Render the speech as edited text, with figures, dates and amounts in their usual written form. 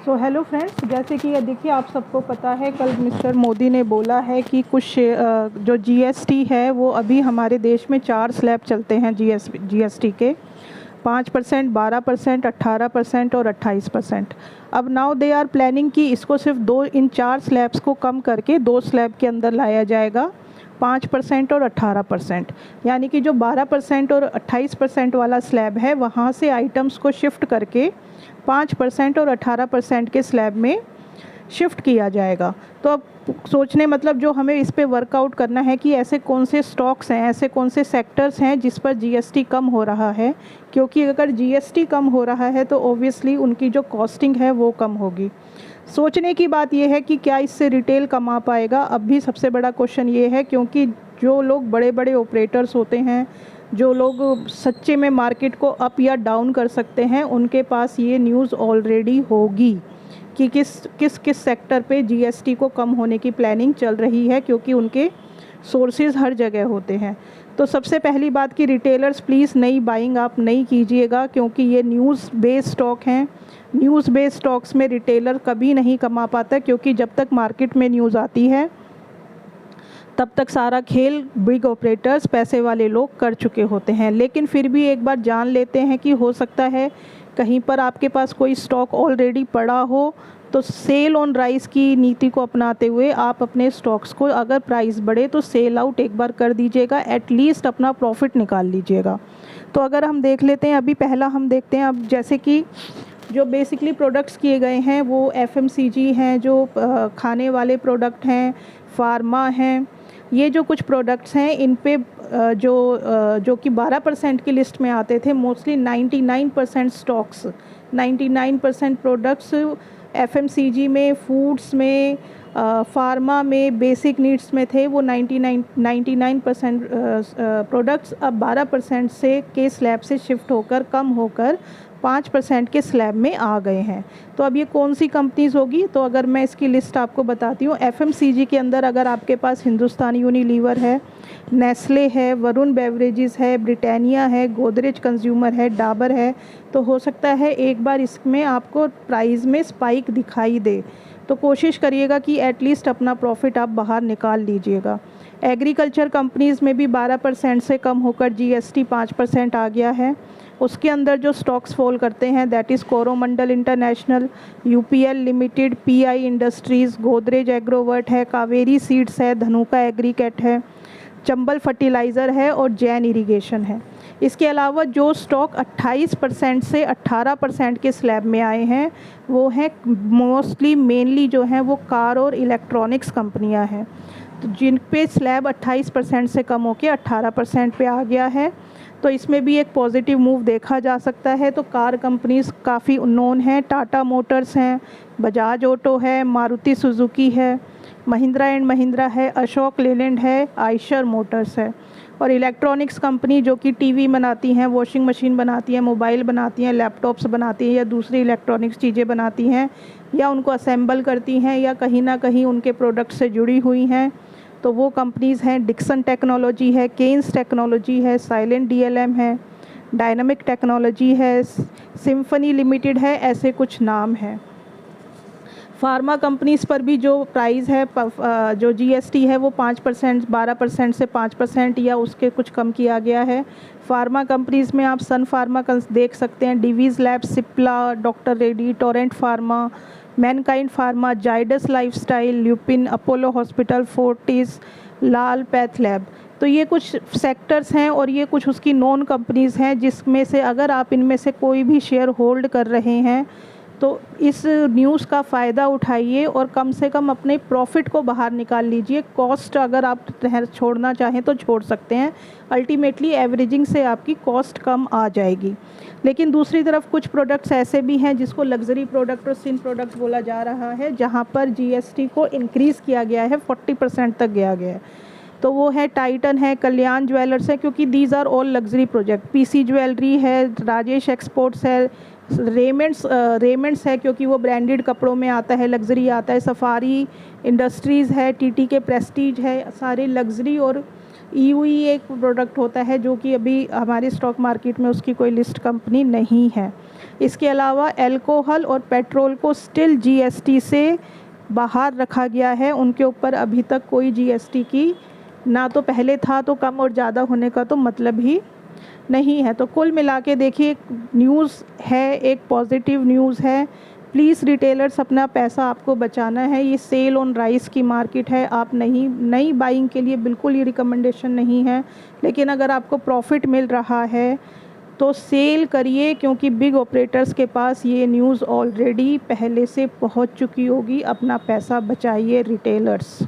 So hello friends, जैसे कि देखिए आप सबको पता है कल मिस्टर मोदी ने बोला है कि कुछ जो जीएसटी है वो अभी हमारे देश में 4 स्लैब चलते हैं जीएसटी के 5%, 12%, 18% और 28%। अब नाउ दे आर प्लानिंग कि इसको सिर्फ इन 4 स्लैब्स को कम करके 2 स्लैब के अंदर लाया जाएगा, 5% और 18%। यानी कि जो 12% और 28% वाला स्लैब है वहाँ से आइटम्स को शिफ्ट करके 5% और 18% के स्लैब में शिफ्ट किया जाएगा। तो अब सोचने मतलब जो हमें इस पे वर्कआउट करना है कि ऐसे कौन से स्टॉक्स हैं, ऐसे कौन से सेक्टर्स हैं जिस पर जीएसटी कम हो रहा है, क्योंकि अगर जीएसटी कम हो रहा है तो ऑब्वियसली उनकी जो कॉस्टिंग है वो कम होगी। सोचने की बात यह है कि क्या इससे रिटेल कमा पाएगा, अब भी सबसे बड़ा क्वेश्चन ये है, क्योंकि जो लोग बड़े बड़े ऑपरेटर्स होते हैं, जो लोग सच्चे में मार्केट को अप या डाउन कर सकते हैं, उनके पास ये न्यूज़ ऑलरेडी होगी कि किस सेक्टर पे जीएसटी को कम होने की प्लानिंग चल रही है, क्योंकि उनके सोर्सेज हर जगह होते हैं। तो सबसे पहली बात कि रिटेलर्स प्लीज़ नई बाइंग आप नहीं कीजिएगा, क्योंकि ये न्यूज़ बेस्ड स्टॉक हैं। न्यूज़ बेस्ड स्टॉक्स में रिटेलर कभी नहीं कमा पाता, क्योंकि जब तक मार्केट में न्यूज़ आती है तब तक सारा खेल बिग ऑपरेटर्स, पैसे वाले लोग कर चुके होते हैं। लेकिन फिर भी एक बार जान लेते हैं कि हो सकता है कहीं पर आपके पास कोई स्टॉक ऑलरेडी पड़ा हो, तो सेल ऑन राइस की नीति को अपनाते हुए आप अपने स्टॉक्स को, अगर प्राइस बढ़े तो सेल आउट एक बार कर दीजिएगा, एटलीस्ट अपना प्रॉफिट निकाल लीजिएगा। तो अगर हम देख लेते हैं, अभी पहला हम देखते हैं, अब जैसे कि जो बेसिकली प्रोडक्ट्स किए गए हैं वो एफएमसीजी हैं, जो खाने वाले प्रोडक्ट हैं, फार्मा हैं। ये जो कुछ प्रोडक्ट्स हैं इन पे जो कि 12% की लिस्ट में आते थे, मोस्टली 99% स्टॉक्स, 99% प्रोडक्ट्स एफएमसीजी में, फूड्स में, फार्मा में, बेसिक नीड्स में थे। वो 99% प्रोडक्ट्स अब 12% से के स्लैब से शिफ्ट होकर, कम होकर 5% के स्लैब में आ गए हैं। तो अब ये कौन सी कंपनीज़ होगी, तो अगर मैं इसकी लिस्ट आपको बताती हूँ, एफएमसीजी के अंदर अगर आपके पास हिंदुस्तान यूनिलीवर है, नेस्ले है, वरुण बेवरेजेस है, ब्रिटानिया है, गोदरेज कंज्यूमर है, डाबर है, तो हो सकता है एक बार इसमें आपको प्राइस में स्पाइक दिखाई दे। तो कोशिश करिएगा कि एटलीस्ट अपना प्रॉफिट आप बाहर निकाल लीजिएगा। एग्रीकल्चर कंपनीज़ में भी 12% से कम होकर जीएसटी 5% आ गया है। उसके अंदर जो स्टॉक्स फॉल करते हैं that is Coromandel International, UPL Limited, PI Industries, Godrej Agrovet है, कावेरी सीड्स है, धनुका एग्रीकेट है, चंबल फर्टिलाइज़र है और जैन इरिगेशन है। इसके अलावा जो स्टॉक 28% से 18% के स्लैब में आए हैं वो हैं मोस्टली, मेनली जो हैं वो कार और इलेक्ट्रॉनिक्स कंपनियां हैं, तो जिन पे स्लैब 28% से कम होकर 18% पे आ गया है। तो इसमें भी एक पॉजिटिव मूव देखा जा सकता है। तो कार कंपनीज काफ़ी नोन हैं, टाटा मोटर्स हैं, बजाज ऑटो है, मारुति सुजुकी है, महिंद्रा एंड महिंद्रा है, अशोक लेलैंड है, आयशर मोटर्स है। और इलेक्ट्रॉनिक्स कंपनी जो कि टीवी बनाती हैं, वॉशिंग मशीन बनाती हैं, मोबाइल बनाती हैं, लैपटॉप्स बनाती हैं, या दूसरी इलेक्ट्रॉनिक्स चीज़ें बनाती हैं, या उनको असेंबल करती हैं, या कहीं ना कहीं उनके प्रोडक्ट से जुड़ी हुई हैं, तो वो कंपनीज़ हैं डिक्सन टेक्नोलॉजी है, केन्स टेक्नोलॉजी है, साइलेंट डीएलएम है, डायनामिक टेक्नोलॉजी है, सिम्फनी लिमिटेड है, ऐसे कुछ नाम हैं। फार्मा कंपनीज़ पर भी जो प्राइस है, जो जीएसटी है वो 5%, 12% से 5% या उसके कुछ कम किया गया है। फार्मा कंपनीज़ में आप सन फार्मा देख सकते हैं, Divi's lab, Cipla, doctor Reddy, Torrent pharma, Mankind pharma, Zydus lifestyle, Lupin, Apollo hospital, Fortis, Lal path lab. तो ये कुछ सेक्टर्स हैं और ये कुछ उसकी नॉन कंपनीज़ हैं, जिसमें से अगर आप इनमें से कोई भी शेयर होल्ड कर रहे हैं तो इस न्यूज़ का फ़ायदा उठाइए और कम से कम अपने प्रॉफिट को बाहर निकाल लीजिए। कॉस्ट अगर आप छोड़ना चाहें तो छोड़ सकते हैं, अल्टीमेटली एवरेजिंग से आपकी कॉस्ट कम आ जाएगी। लेकिन दूसरी तरफ कुछ प्रोडक्ट्स ऐसे भी हैं जिसको लग्जरी प्रोडक्ट और सिन प्रोडक्ट बोला जा रहा है, जहां पर जीएसटी को इंक्रीज़ किया गया है, 40% तक गया है। तो वो है टाइटन है, कल्याण ज्वेलर्स है, क्योंकि these are all luxury project, PC Jewellery है, राजेश एक्सपोर्ट्स है, रेमेंट्स है क्योंकि वो ब्रांडेड कपड़ों में आता है, लग्जरी आता है, सफारी इंडस्ट्रीज़ है, टीटी के प्रेस्टीज है, सारे लग्जरी और ईयूई एक प्रोडक्ट होता है जो कि अभी हमारे स्टॉक मार्केट में उसकी कोई लिस्ट कंपनी नहीं है। इसके अलावा अल्कोहल और पेट्रोल को स्टिल जीएसटी से बाहर रखा गया है, उनके ऊपर अभी तक कोई जीएसटी की ना तो पहले था, तो कम और ज़्यादा होने का तो मतलब ही नहीं है। तो कुल मिला के देखिए, एक न्यूज़ है, एक पॉजिटिव न्यूज़ है। प्लीज़ रिटेलर्स, अपना पैसा आपको बचाना है। ये सेल ऑन राइस की मार्केट है, आप नई बाइंग के लिए बिल्कुल ये रिकमेंडेशन नहीं है। लेकिन अगर आपको प्रॉफिट मिल रहा है तो सेल करिए, क्योंकि बिग ऑपरेटर्स के पास ये न्यूज़ ऑलरेडी पहले से पहुंच चुकी होगी। अपना पैसा बचाइए रिटेलर्स।